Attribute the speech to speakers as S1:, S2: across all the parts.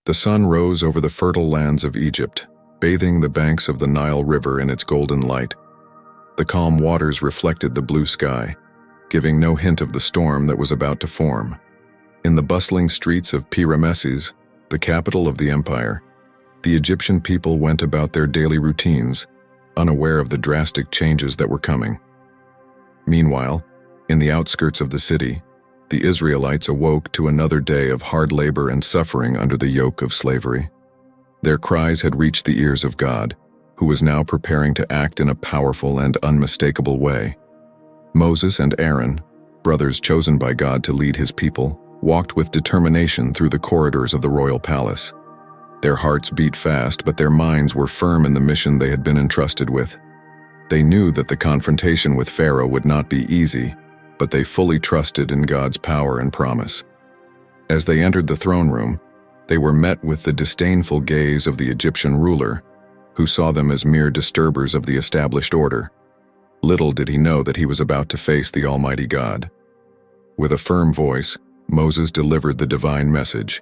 S1: The sun rose over the fertile lands of Egypt, bathing the banks of the Nile River in its golden light. The calm waters reflected the blue sky, giving no hint of the storm that was about to form. In the bustling streets of Ramesses, the capital of the empire, the Egyptian people went about their daily routines, unaware of the drastic changes that were coming. Meanwhile, in the outskirts of the city, the Israelites awoke to another day of hard labor and suffering under the yoke of slavery. Their cries had reached the ears of God, who was now preparing to act in a powerful and unmistakable way. Moses and Aaron, brothers chosen by God to lead his people, walked with determination through the corridors of the royal palace. Their hearts beat fast, but their minds were firm in the mission they had been entrusted with. They knew that the confrontation with Pharaoh would not be easy, but they fully trusted in God's power and promise. As they entered the throne room, they were met with the disdainful gaze of the Egyptian ruler, who saw them as mere disturbers of the established order. Little did he know that he was about to face the Almighty God. With a firm voice, Moses delivered the divine message.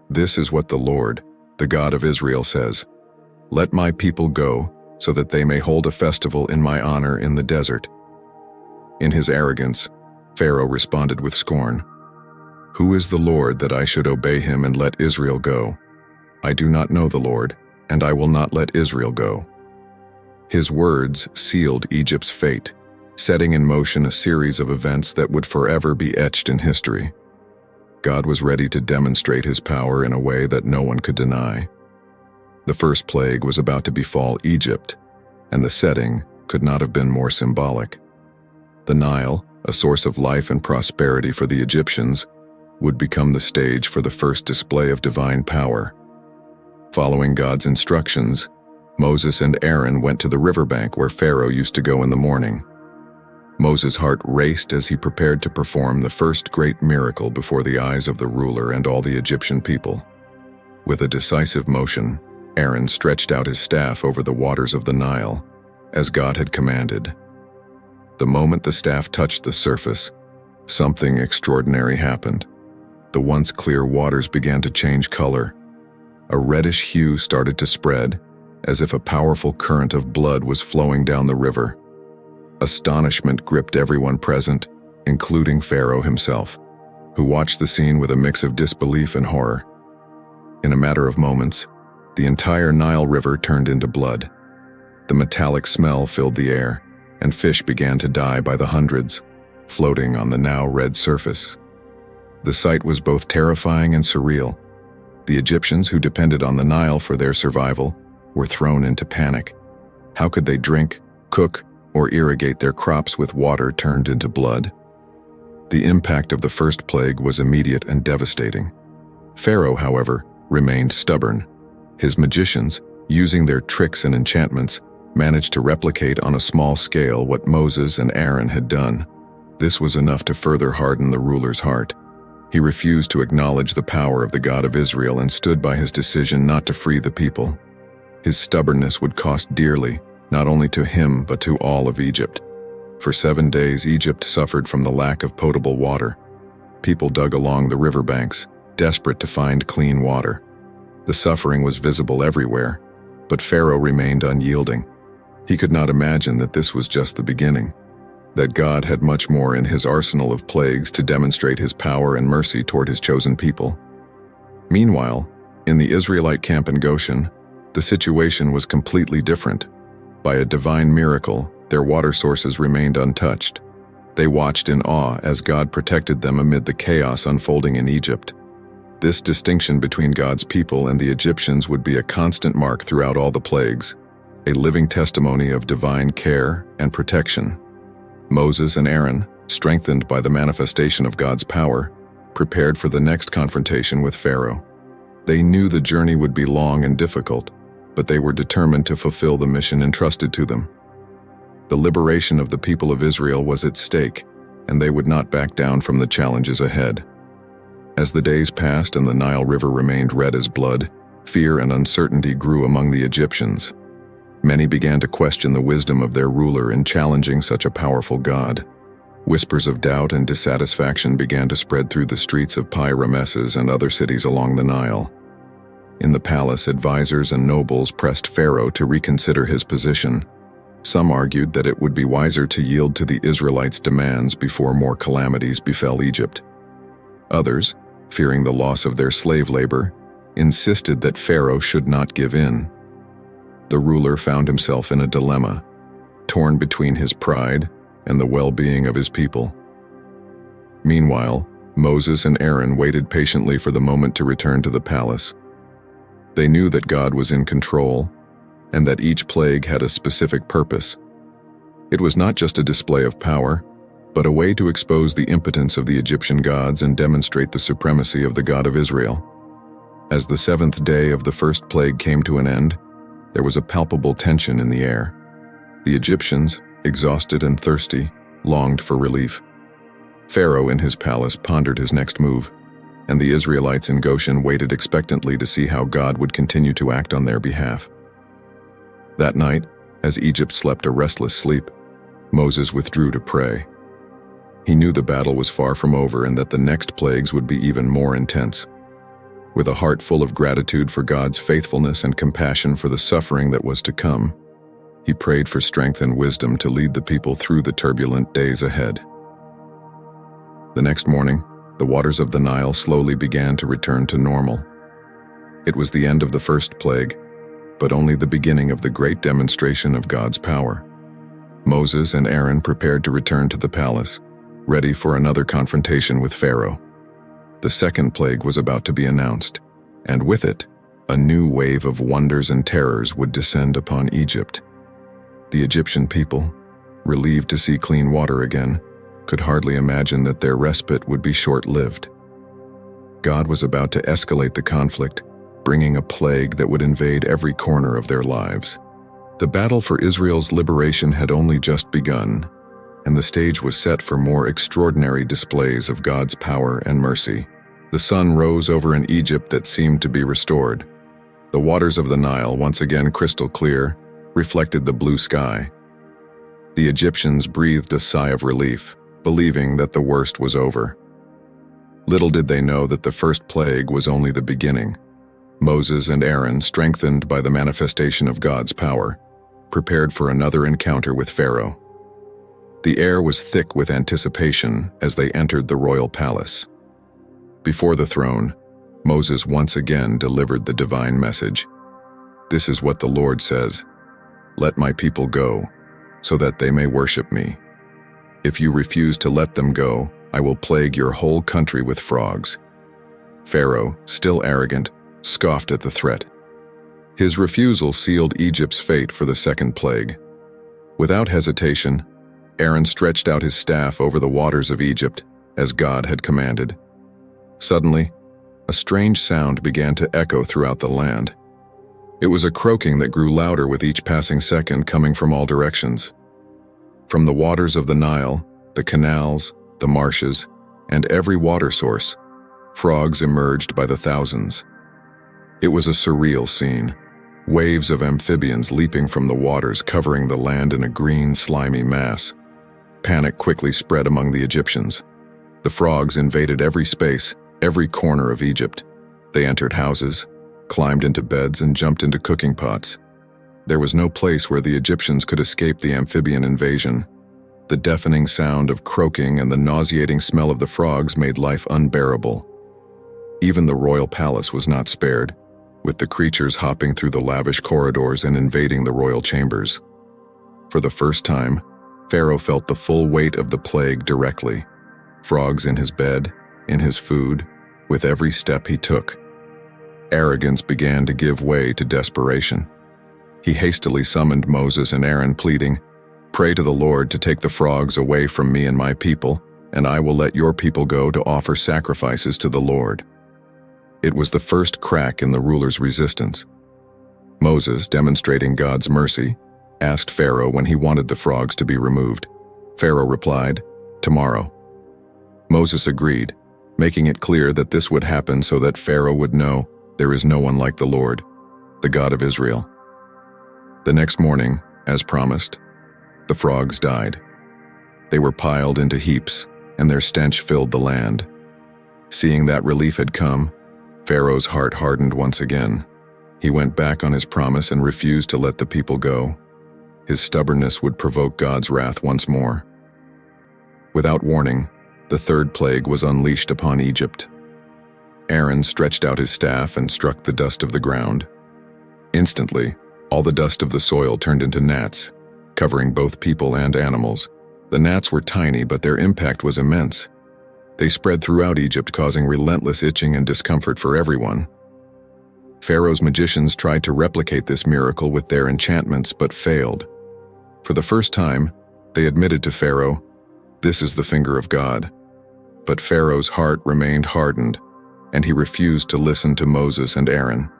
S1: "This is what the Lord, the God of Israel, says. Let my people go, so that they may hold a festival in my honor in the desert." In his arrogance, Pharaoh responded with scorn. "Who is the Lord that I should obey him and let Israel go? I do not know the Lord, and I will not let Israel go." His words sealed Egypt's fate, setting in motion a series of events that would forever be etched in history. God was ready to demonstrate his power in a way that no one could deny. The first plague was about to befall Egypt, and the setting could not have been more symbolic. The Nile, a source of life and prosperity for the Egyptians, would become the stage for the first display of divine power. Following God's instructions, Moses and Aaron went to the riverbank where Pharaoh used to go in the morning. Moses' heart raced as he prepared to perform the first great miracle before the eyes of the ruler and all the Egyptian people. With a decisive motion, Aaron stretched out his staff over the waters of the Nile, as God had commanded. The moment the staff touched the surface, something extraordinary happened. The once clear waters began to change color. A reddish hue started to spread, as if a powerful current of blood was flowing down the river. Astonishment gripped everyone present, including Pharaoh himself, who watched the scene with a mix of disbelief and horror. In a matter of moments, the entire Nile River turned into blood. The metallic smell filled the air, and fish began to die by the hundreds, floating on the now red surface. The sight was both terrifying and surreal. The Egyptians, who depended on the Nile for their survival, were thrown into panic. How could they drink, cook, or irrigate their crops with water turned into blood? The impact of the first plague was immediate and devastating. Pharaoh, however, remained stubborn. His magicians, using their tricks and enchantments, managed to replicate on a small scale what Moses and Aaron had done. This was enough to further harden the ruler's heart. He refused to acknowledge the power of the God of Israel and stood by his decision not to free the people. His stubbornness would cost dearly, not only to him but to all of Egypt. For 7 days, Egypt suffered from the lack of potable water. People dug along the riverbanks, desperate to find clean water. The suffering was visible everywhere, but Pharaoh remained unyielding. He could not imagine that this was just the beginning, that God had much more in his arsenal of plagues to demonstrate his power and mercy toward his chosen people. Meanwhile, in the Israelite camp in Goshen, the situation was completely different. By a divine miracle, their water sources remained untouched. They watched in awe as God protected them amid the chaos unfolding in Egypt. This distinction between God's people and the Egyptians would be a constant mark throughout all the plagues, a living testimony of divine care and protection. Moses and Aaron, strengthened by the manifestation of God's power, prepared for the next confrontation with Pharaoh. They knew the journey would be long and difficult, but they were determined to fulfill the mission entrusted to them. The liberation of the people of Israel was at stake, and they would not back down from the challenges ahead. As the days passed and the Nile River remained red as blood, fear and uncertainty grew among the Egyptians. Many began to question the wisdom of their ruler in challenging such a powerful God. Whispers of doubt and dissatisfaction began to spread through the streets of Ramesses and other cities along the Nile. In the palace, advisors and nobles pressed Pharaoh to reconsider his position. Some argued that it would be wiser to yield to the Israelites' demands before more calamities befell Egypt. Others, fearing the loss of their slave labor, insisted that Pharaoh should not give in. The ruler found himself in a dilemma, torn between his pride and the well-being of his people. Meanwhile, Moses and Aaron waited patiently for the moment to return to the palace. They knew that God was in control, and that each plague had a specific purpose. It was not just a display of power, but a way to expose the impotence of the Egyptian gods and demonstrate the supremacy of the God of Israel. As the seventh day of the first plague came to an end, there was a palpable tension in the air. The Egyptians, exhausted and thirsty, longed for relief. Pharaoh in his palace pondered his next move, and the Israelites in Goshen waited expectantly to see how God would continue to act on their behalf. That night, as Egypt slept a restless sleep, Moses withdrew to pray. He knew the battle was far from over and that the next plagues would be even more intense. With a heart full of gratitude for God's faithfulness and compassion for the suffering that was to come, he prayed for strength and wisdom to lead the people through the turbulent days ahead. The next morning, the waters of the Nile slowly began to return to normal. It was the end of the first plague, but only the beginning of the great demonstration of God's power. Moses and Aaron prepared to return to the palace, ready for another confrontation with Pharaoh. The second plague was about to be announced, and with it, a new wave of wonders and terrors would descend upon Egypt. The Egyptian people, relieved to see clean water again, could hardly imagine that their respite would be short-lived. God was about to escalate the conflict, bringing a plague that would invade every corner of their lives. The battle for Israel's liberation had only just begun, and the stage was set for more extraordinary displays of God's power and mercy. The sun rose over an Egypt that seemed to be restored. The waters of the Nile, once again crystal clear, reflected the blue sky. The Egyptians breathed a sigh of relief, believing that the worst was over. Little did they know that the first plague was only the beginning. Moses and Aaron, strengthened by the manifestation of God's power, prepared for another encounter with Pharaoh. The air was thick with anticipation as they entered the royal palace. Before the throne, Moses once again delivered the divine message. "This is what the Lord says, 'Let my people go, so that they may worship me. If you refuse to let them go, I will plague your whole country with frogs.'" Pharaoh, still arrogant, scoffed at the threat. His refusal sealed Egypt's fate for the second plague. Without hesitation, Aaron stretched out his staff over the waters of Egypt, as God had commanded. Suddenly, a strange sound began to echo throughout the land. It was a croaking that grew louder with each passing second, coming from all directions. From the waters of the Nile, the canals, the marshes, and every water source, frogs emerged by the thousands. It was a surreal scene, waves of amphibians leaping from the waters, covering the land in a green, slimy mass. Panic quickly spread among the Egyptians. The frogs invaded every space, every corner of Egypt. They entered houses, climbed into beds, and jumped into cooking pots. There was no place where the Egyptians could escape the amphibian invasion. The deafening sound of croaking and the nauseating smell of the frogs made life unbearable. Even the royal palace was not spared, with the creatures hopping through the lavish corridors and invading the royal chambers. For the first time, Pharaoh felt the full weight of the plague directly. Frogs in his bed, in his food, with every step he took. Arrogance began to give way to desperation. He hastily summoned Moses and Aaron, pleading, "Pray to the Lord to take the frogs away from me and my people, and I will let your people go to offer sacrifices to the Lord." It was the first crack in the ruler's resistance. Moses, demonstrating God's mercy, asked Pharaoh when he wanted the frogs to be removed. Pharaoh replied, "Tomorrow." Moses agreed, making it clear that this would happen so that Pharaoh would know there is no one like the Lord, the God of Israel. The next morning, as promised, the frogs died. They were piled into heaps, and their stench filled the land. Seeing that relief had come, Pharaoh's heart hardened once again. He went back on his promise and refused to let the people go. His stubbornness would provoke God's wrath once more. Without warning, the third plague was unleashed upon Egypt. Aaron stretched out his staff and struck the dust of the ground. Instantly, all the dust of the soil turned into gnats, covering both people and animals. The gnats were tiny, but their impact was immense. They spread throughout Egypt, causing relentless itching and discomfort for everyone. Pharaoh's magicians tried to replicate this miracle with their enchantments, but failed. For the first time, they admitted to Pharaoh, "This is the finger of God." But Pharaoh's heart remained hardened, and he refused to listen to Moses and Aaron.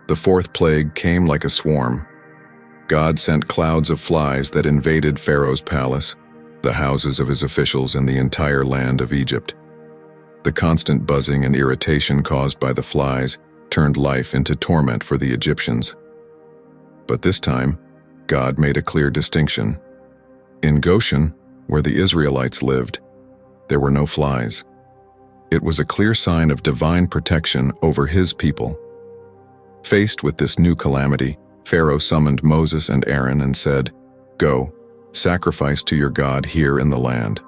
S1: The fourth plague came like a swarm. God sent clouds of flies that invaded Pharaoh's palace, the houses of his officials, and the entire land of Egypt. The constant buzzing and irritation caused by the flies turned life into torment for the Egyptians. But this time, God made a clear distinction. In Goshen, where the Israelites lived, there were no flies. It was a clear sign of divine protection over his people. Faced with this new calamity, Pharaoh summoned Moses and Aaron and said, "Go, sacrifice to your God here in the land."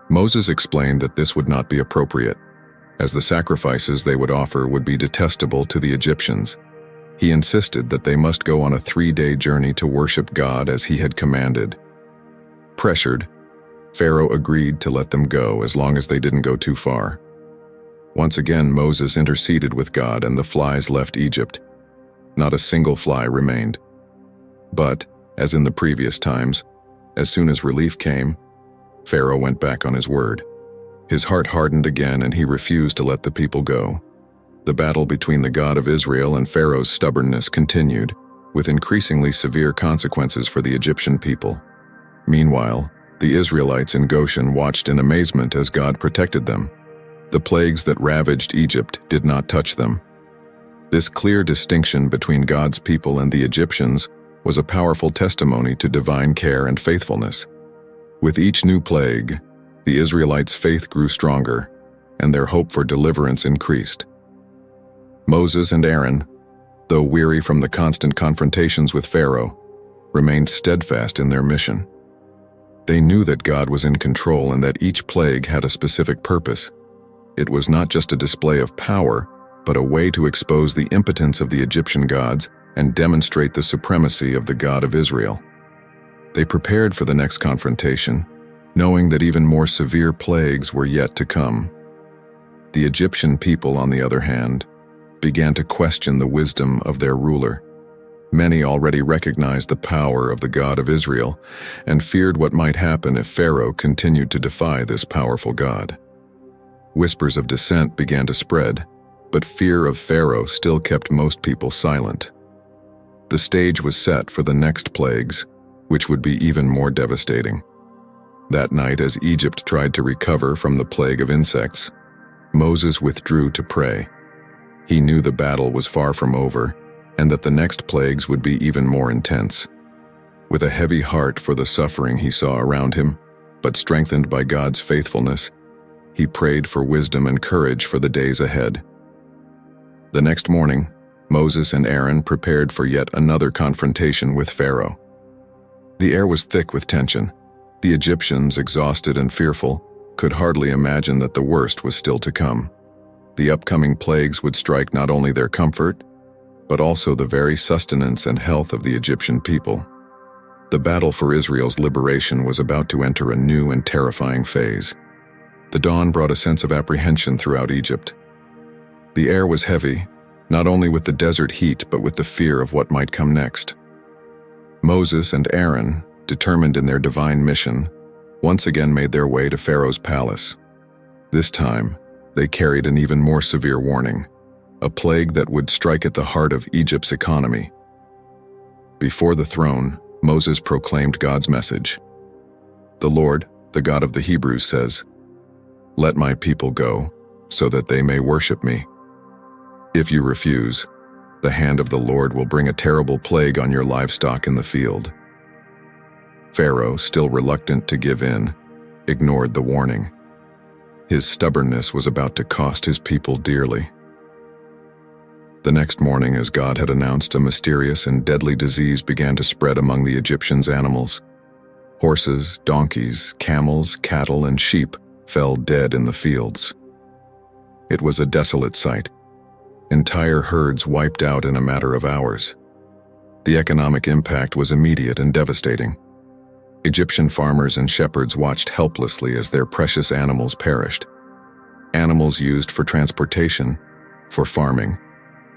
S1: Moses explained that this would not be appropriate, as the sacrifices they would offer would be detestable to the Egyptians. He insisted that they must go on a 3-day journey to worship God as he had commanded. Pressured, Pharaoh agreed to let them go as long as they didn't go too far. Once again, Moses interceded with God and the flies left Egypt. Not a single fly remained. But, as in the previous times, as soon as relief came, Pharaoh went back on his word. His heart hardened again and he refused to let the people go. The battle between the God of Israel and Pharaoh's stubbornness continued, with increasingly severe consequences for the Egyptian people. Meanwhile, the Israelites in Goshen watched in amazement as God protected them. The plagues that ravaged Egypt did not touch them. This clear distinction between God's people and the Egyptians was a powerful testimony to divine care and faithfulness. With each new plague, the Israelites' faith grew stronger, and their hope for deliverance increased. Moses and Aaron, though weary from the constant confrontations with Pharaoh, remained steadfast in their mission. They knew that God was in control and that each plague had a specific purpose. It was not just a display of power, but a way to expose the impotence of the Egyptian gods and demonstrate the supremacy of the God of Israel. They prepared for the next confrontation, knowing that even more severe plagues were yet to come. The Egyptian people, on the other hand, began to question the wisdom of their ruler. Many already recognized the power of the God of Israel and feared what might happen if Pharaoh continued to defy this powerful God. Whispers of dissent began to spread, but fear of Pharaoh still kept most people silent. The stage was set for the next plagues, which would be even more devastating. That night, as Egypt tried to recover from the plague of insects, Moses withdrew to pray. He knew the battle was far from over, and that the next plagues would be even more intense. With a heavy heart for the suffering he saw around him, but strengthened by God's faithfulness, he prayed for wisdom and courage for the days ahead. The next morning, Moses and Aaron prepared for yet another confrontation with Pharaoh. The air was thick with tension. The Egyptians, exhausted and fearful, could hardly imagine that the worst was still to come. The upcoming plagues would strike not only their comfort, but also the very sustenance and health of the Egyptian people. The battle for Israel's liberation was about to enter a new and terrifying phase. The dawn brought a sense of apprehension throughout Egypt. The air was heavy, not only with the desert heat but with the fear of what might come next. Moses and Aaron, determined in their divine mission, once again made their way to Pharaoh's palace. This time, they carried an even more severe warning, a plague that would strike at the heart of Egypt's economy. Before the throne, Moses proclaimed God's message. "The Lord, the God of the Hebrews, says, 'Let my people go, so that they may worship me. If you refuse, the hand of the Lord will bring a terrible plague on your livestock in the field.'" Pharaoh, still reluctant to give in, ignored the warning. His stubbornness was about to cost his people dearly. The next morning, as God had announced, a mysterious and deadly disease began to spread among the Egyptians' animals. Horses, donkeys, camels, cattle, and sheep fell dead in the fields. It was a desolate sight. Entire herds wiped out in a matter of hours. The economic impact was immediate and devastating. Egyptian farmers and shepherds watched helplessly as their precious animals perished. Animals used for transportation, for farming,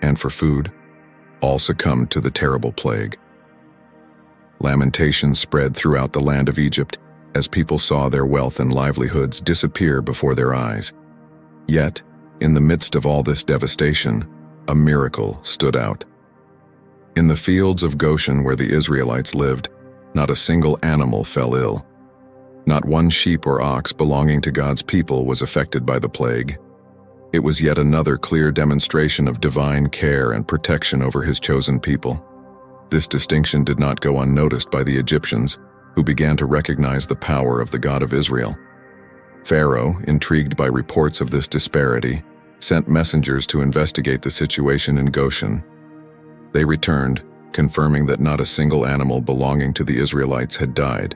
S1: and for food, all succumbed to the terrible plague. Lamentations spread throughout the land of Egypt as people saw their wealth and livelihoods disappear before their eyes. Yet, in the midst of all this devastation, a miracle stood out. In the fields of Goshen where the Israelites lived, not a single animal fell ill. Not one sheep or ox belonging to God's people was affected by the plague. It was yet another clear demonstration of divine care and protection over his chosen people. This distinction did not go unnoticed by the Egyptians, who began to recognize the power of the God of Israel. Pharaoh, intrigued by reports of this disparity, sent messengers to investigate the situation in Goshen. They returned, confirming that not a single animal belonging to the Israelites had died.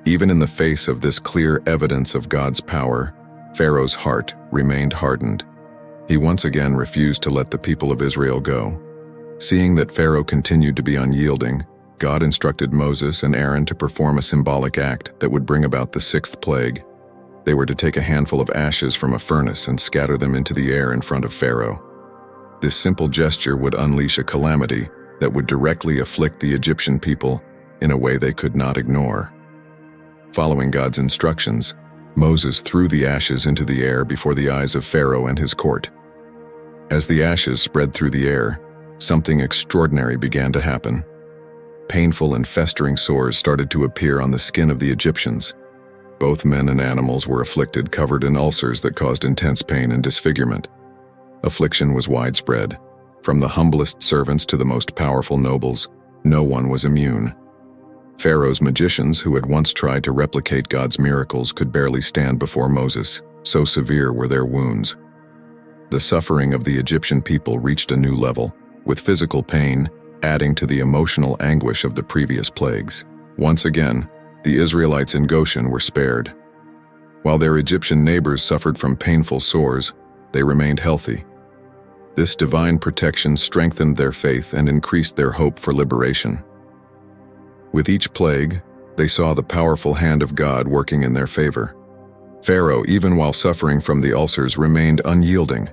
S1: Even in the face of this clear evidence of God's power, Pharaoh's heart remained hardened. He once again refused to let the people of Israel go. Seeing that Pharaoh continued to be unyielding, God instructed Moses and Aaron to perform a symbolic act that would bring about the sixth plague. They were to take a handful of ashes from a furnace and scatter them into the air in front of Pharaoh. This simple gesture would unleash a calamity that would directly afflict the Egyptian people in a way they could not ignore. Following God's instructions, Moses threw the ashes into the air before the eyes of Pharaoh and his court. As the ashes spread through the air, something extraordinary began to happen. Painful and festering sores started to appear on the skin of the Egyptians. Both men and animals were afflicted, covered in ulcers that caused intense pain and disfigurement. Affliction was widespread. From the humblest servants to the most powerful nobles, no one was immune. Pharaoh's magicians, who had once tried to replicate God's miracles, could barely stand before Moses, so severe were their wounds. The suffering of the Egyptian people reached a new level, with physical pain adding to the emotional anguish of the previous plagues. Once again, the Israelites in Goshen were spared. While their Egyptian neighbors suffered from painful sores, they remained healthy. This divine protection strengthened their faith and increased their hope for liberation. With each plague, they saw the powerful hand of God working in their favor. Pharaoh, even while suffering from the ulcers, remained unyielding.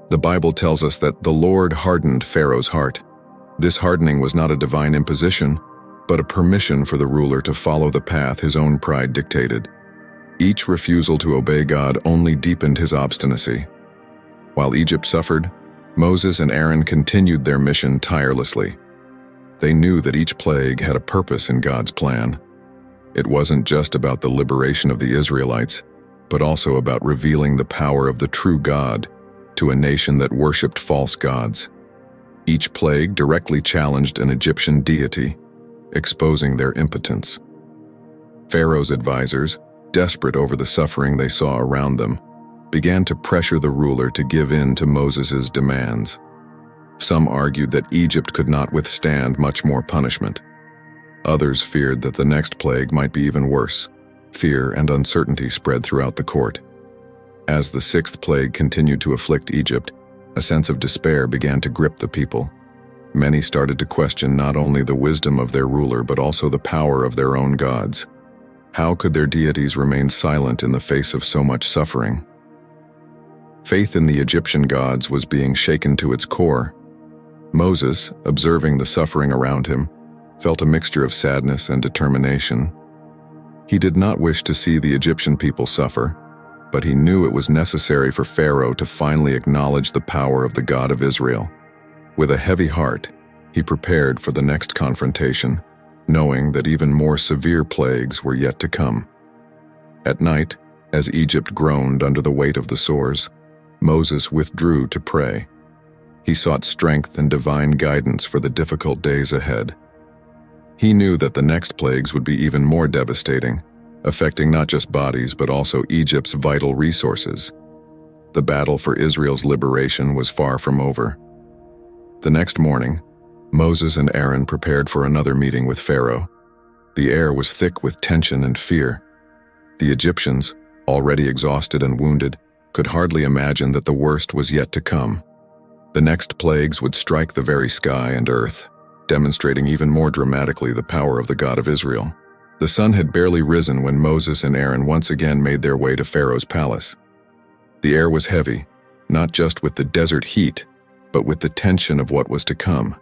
S1: The Bible tells us that the Lord hardened Pharaoh's heart. This hardening was not a divine imposition, but a permission for the ruler to follow the path his own pride dictated. Each refusal to obey God only deepened his obstinacy. While Egypt suffered, Moses and Aaron continued their mission tirelessly. They knew that each plague had a purpose in God's plan. It wasn't just about the liberation of the Israelites, but also about revealing the power of the true God to a nation that worshipped false gods. Each plague directly challenged an Egyptian deity, exposing their impotence. Pharaoh's advisors, desperate over the suffering they saw around them, began to pressure the ruler to give in to Moses' demands. Some argued that Egypt could not withstand much more punishment. Others feared that the next plague might be even worse. Fear and uncertainty spread throughout the court. As the sixth plague continued to afflict Egypt, a sense of despair began to grip the people. Many started to question not only the wisdom of their ruler but also the power of their own gods. How could their deities remain silent in the face of so much suffering? Faith in the Egyptian gods was being shaken to its core. Moses, observing the suffering around him, felt a mixture of sadness and determination. He did not wish to see the Egyptian people suffer, but he knew it was necessary for Pharaoh to finally acknowledge the power of the God of Israel. With a heavy heart, he prepared for the next confrontation, knowing that even more severe plagues were yet to come. At night, as Egypt groaned under the weight of the sores, Moses withdrew to pray. He sought strength and divine guidance for the difficult days ahead. He knew that the next plagues would be even more devastating, affecting not just bodies but also Egypt's vital resources. The battle for Israel's liberation was far from over. The next morning, Moses and Aaron prepared for another meeting with Pharaoh. The air was thick with tension and fear. The Egyptians, already exhausted and wounded, could hardly imagine that the worst was yet to come. The next plagues would strike the very sky and earth, demonstrating even more dramatically the power of the God of Israel. The sun had barely risen when Moses and Aaron once again made their way to Pharaoh's palace. The air was heavy, not just with the desert heat, but with the tension of what was to come.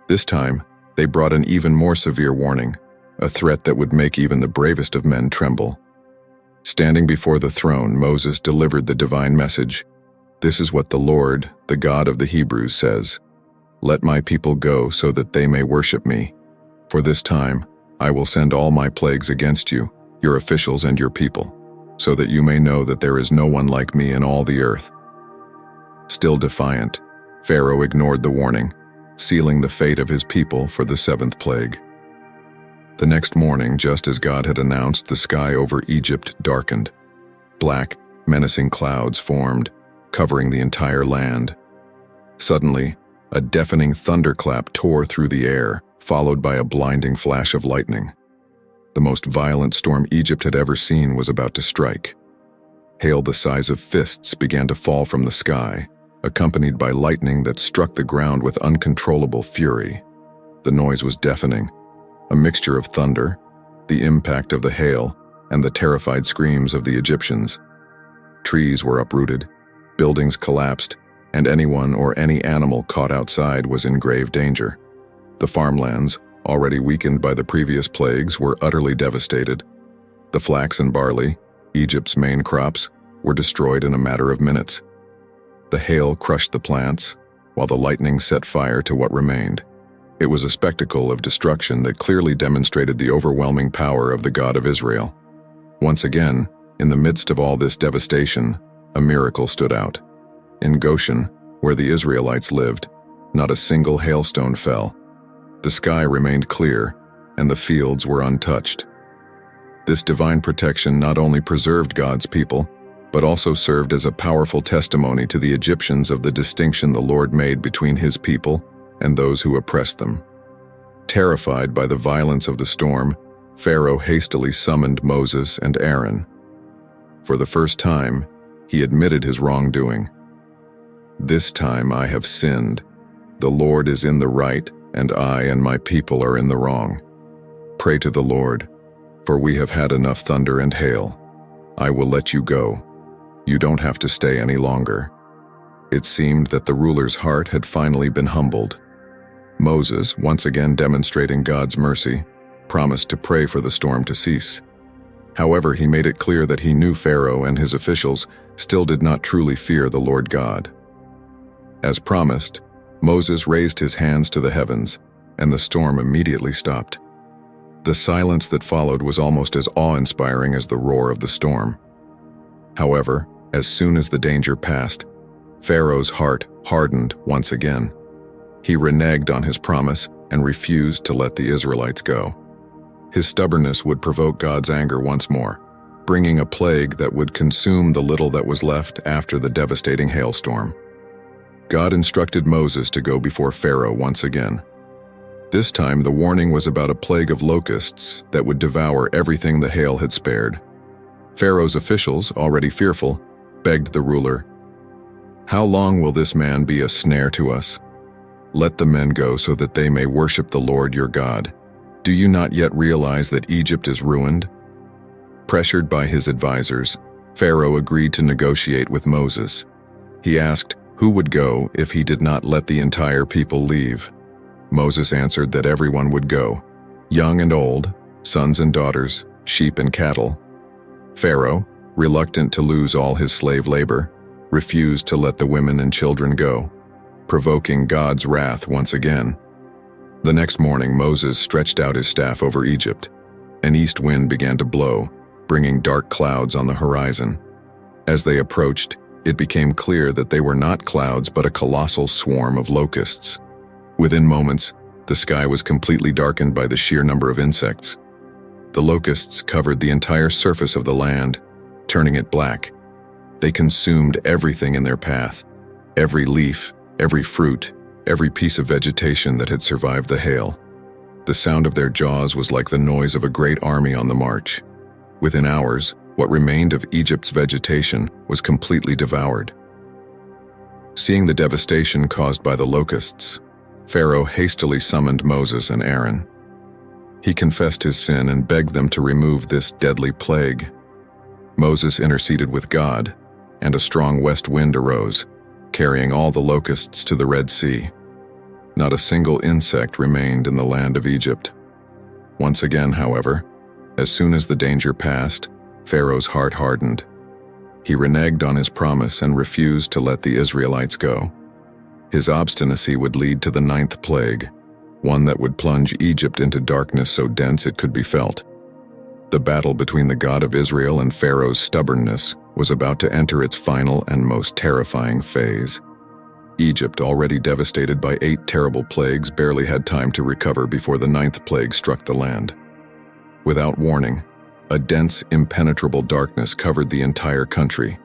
S1: This time, they brought an even more severe warning, a threat that would make even the bravest of men tremble. Standing before the throne, Moses delivered the divine message. "This is what the Lord, the God of the Hebrews, says. Let my people go so that they may worship me. For this time, I will send all my plagues against you, your officials and your people, so that you may know that there is no one like me in all the earth." Still defiant, Pharaoh ignored the warning, sealing the fate of his people for the seventh plague. The next morning, just as God had announced, the sky over Egypt darkened. Black, menacing clouds formed, covering the entire land. Suddenly, a deafening thunderclap tore through the air, followed by a blinding flash of lightning. The most violent storm Egypt had ever seen was about to strike. Hail the size of fists began to fall from the sky, accompanied by lightning that struck the ground with uncontrollable fury. The noise was deafening, a mixture of thunder, the impact of the hail, and the terrified screams of the Egyptians. Trees were uprooted, buildings collapsed, and anyone or any animal caught outside was in grave danger. The farmlands, already weakened by the previous plagues, were utterly devastated. The flax and barley, Egypt's main crops, were destroyed in a matter of minutes. The hail crushed the plants, while the lightning set fire to what remained. It was a spectacle of destruction that clearly demonstrated the overwhelming power of the God of Israel. Once again, in the midst of all this devastation, a miracle stood out. In Goshen, where the Israelites lived, not a single hailstone fell. The sky remained clear, and the fields were untouched. This divine protection not only preserved God's people, but also served as a powerful testimony to the Egyptians of the distinction the Lord made between his people and those who oppressed them. Terrified by the violence of the storm, Pharaoh hastily summoned Moses and Aaron. For the first time, he admitted his wrongdoing. "This time I have sinned. The Lord is in the right, and I and my people are in the wrong. Pray to the Lord, for we have had enough thunder and hail. I will let you go. You don't have to stay any longer." It seemed that the ruler's heart had finally been humbled. Moses, once again demonstrating God's mercy, promised to pray for the storm to cease. However, he made it clear that he knew Pharaoh and his officials still did not truly fear the Lord God. As promised, Moses raised his hands to the heavens, and the storm immediately stopped. The silence that followed was almost as awe-inspiring as the roar of the storm. However, as soon as the danger passed, Pharaoh's heart hardened once again. He reneged on his promise and refused to let the Israelites go. His stubbornness would provoke God's anger once more, bringing a plague that would consume the little that was left after the devastating hailstorm. God instructed Moses to go before Pharaoh once again. This time, the warning was about a plague of locusts that would devour everything the hail had spared. Pharaoh's officials, already fearful, begged the ruler, "How long will this man be a snare to us? Let the men go so that they may worship the Lord your God. Do you not yet realize that Egypt is ruined?" Pressured by his advisors, Pharaoh agreed to negotiate with Moses. He asked who would go if he did not let the entire people leave. Moses answered that everyone would go, young and old, sons and daughters, sheep and cattle. Pharaoh, reluctant to lose all his slave labor, refused to let the women and children go, provoking God's wrath once again. The next morning, Moses stretched out his staff over Egypt. An east wind began to blow, bringing dark clouds on the horizon. As they approached, it became clear that they were not clouds but a colossal swarm of locusts. Within moments, the sky was completely darkened by the sheer number of insects. The locusts covered the entire surface of the land, turning it black. They consumed everything in their path, every leaf, every fruit, every piece of vegetation that had survived the hail. The sound of their jaws was like the noise of a great army on the march. Within hours, what remained of Egypt's vegetation was completely devoured. Seeing the devastation caused by the locusts, Pharaoh hastily summoned Moses and Aaron. He confessed his sin and begged them to remove this deadly plague. Moses interceded with God, and a strong west wind arose, carrying all the locusts to the Red Sea. Not a single insect remained in the land of Egypt. Once again, however, as soon as the danger passed, Pharaoh's heart hardened. He reneged on his promise and refused to let the Israelites go. His obstinacy would lead to the 9th plague, one that would plunge Egypt into darkness so dense it could be felt. The battle between the God of Israel and Pharaoh's stubbornness was about to enter its final and most terrifying phase. Egypt, already devastated by 8 terrible plagues, barely had time to recover before the 9th plague struck the land. Without warning, a dense, impenetrable darkness covered the entire country.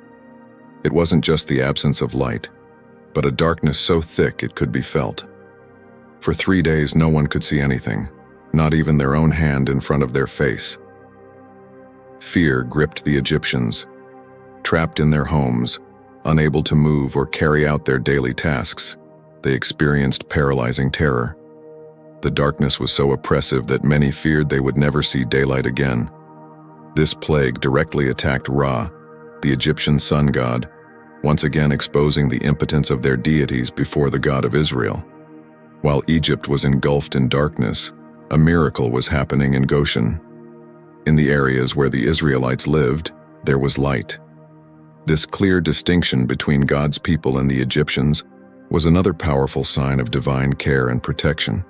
S1: It wasn't just the absence of light, but a darkness so thick it could be felt. For 3 days, no one could see anything, not even their own hand in front of their face. Fear gripped the Egyptians. Trapped in their homes, unable to move or carry out their daily tasks, they experienced paralyzing terror. The darkness was so oppressive that many feared they would never see daylight again. This plague directly attacked Ra, the Egyptian sun god, once again exposing the impotence of their deities before the God of Israel. While Egypt was engulfed in darkness, a miracle was happening in Goshen. In the areas where the Israelites lived, there was light. This clear distinction between God's people and the Egyptians was another powerful sign of divine care and protection.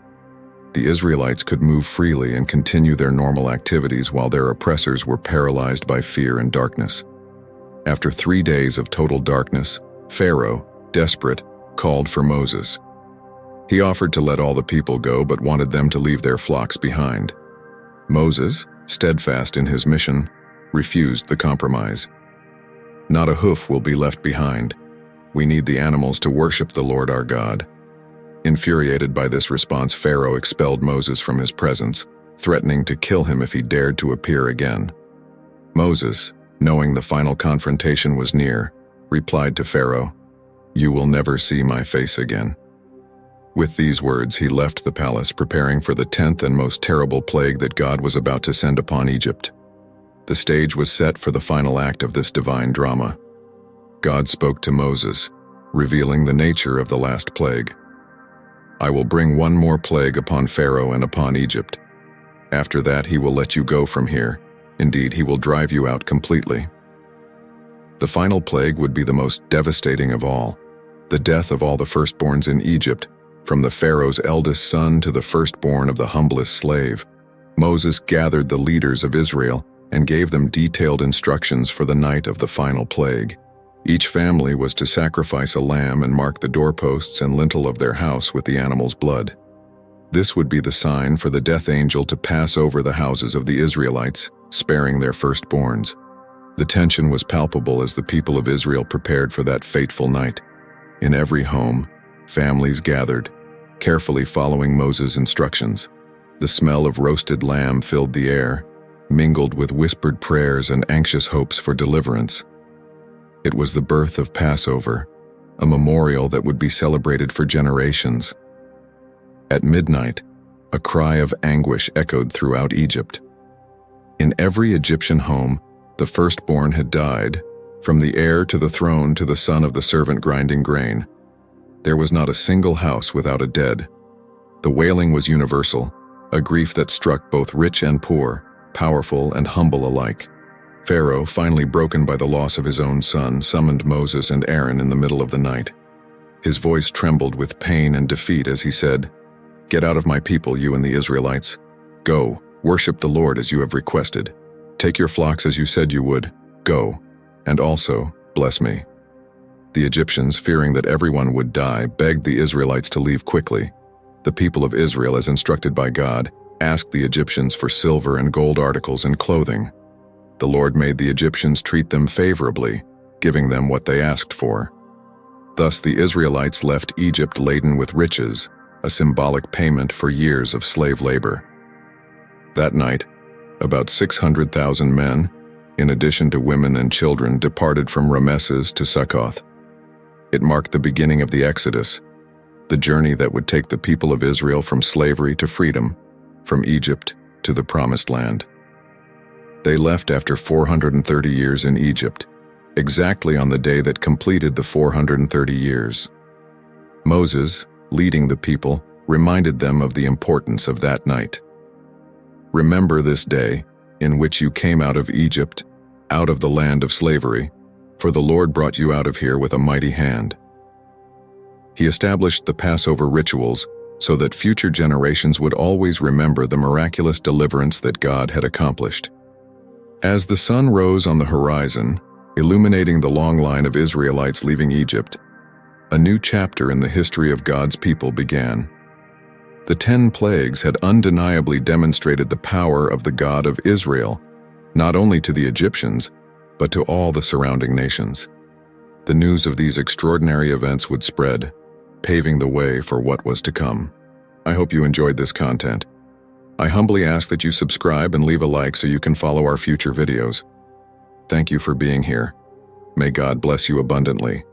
S1: The Israelites could move freely and continue their normal activities while their oppressors were paralyzed by fear and darkness. After 3 days of total darkness, Pharaoh, desperate, called for Moses. He offered to let all the people go but wanted them to leave their flocks behind. Moses, steadfast in his mission, refused the compromise. Not a hoof will be left behind. We need the animals to worship the Lord our God. Infuriated by this response, Pharaoh expelled Moses from his presence, threatening to kill him if he dared to appear again. Moses, knowing the final confrontation was near, replied to Pharaoh, "You will never see my face again." With these words, he left the palace, preparing for the 10th and most terrible plague that God was about to send upon Egypt. The stage was set for the final act of this divine drama. God spoke to Moses, revealing the nature of the last plague. "I will bring one more plague upon Pharaoh and upon Egypt. After that, he will let you go from here. Indeed, he will drive you out completely." The final plague would be the most devastating of all, the death of all the firstborns in Egypt, from the Pharaoh's eldest son to the firstborn of the humblest slave. Moses gathered the leaders of Israel and gave them detailed instructions for the night of the final plague. Each family was to sacrifice a lamb and mark the doorposts and lintel of their house with the animal's blood. This would be the sign for the death angel to pass over the houses of the Israelites, sparing their firstborns. The tension was palpable as the people of Israel prepared for that fateful night. In every home, families gathered, carefully following Moses' instructions. The smell of roasted lamb filled the air, mingled with whispered prayers and anxious hopes for deliverance. It was the birth of Passover, a memorial that would be celebrated for generations. At midnight, a cry of anguish echoed throughout Egypt. In every Egyptian home, the firstborn had died, from the heir to the throne to the son of the servant grinding grain. There was not a single house without a dead. The wailing was universal, a grief that struck both rich and poor, powerful and humble alike. Pharaoh, finally broken by the loss of his own son, summoned Moses and Aaron in the middle of the night. His voice trembled with pain and defeat as he said, "Get out of my people, you and the Israelites. Go, worship the Lord as you have requested. Take your flocks as you said you would. Go, and also bless me." The Egyptians, fearing that everyone would die, begged the Israelites to leave quickly. The people of Israel, as instructed by God, asked the Egyptians for silver and gold articles and clothing. The Lord made the Egyptians treat them favorably, giving them what they asked for. Thus the Israelites left Egypt laden with riches, a symbolic payment for years of slave labor. That night, about 600,000 men, in addition to women and children, departed from Ramesses to Succoth. It marked the beginning of the Exodus, the journey that would take the people of Israel from slavery to freedom, from Egypt to the Promised Land. They left after 430 years in Egypt, exactly on the day that completed the 430 years. Moses, leading the people, reminded them of the importance of that night. Remember this day, in which you came out of Egypt, out of the land of slavery, for the Lord brought you out of here with a mighty hand. He established the Passover rituals so that future generations would always remember the miraculous deliverance that God had accomplished. As the sun rose on the horizon, illuminating the long line of Israelites leaving Egypt, a new chapter in the history of God's people began. The 10 plagues had undeniably demonstrated the power of the God of Israel, not only to the Egyptians, but to all the surrounding nations. The news of these extraordinary events would spread, paving the way for what was to come. I hope you enjoyed this content. I humbly ask that you subscribe and leave a like so you can follow our future videos. Thank you for being here. May God bless you abundantly.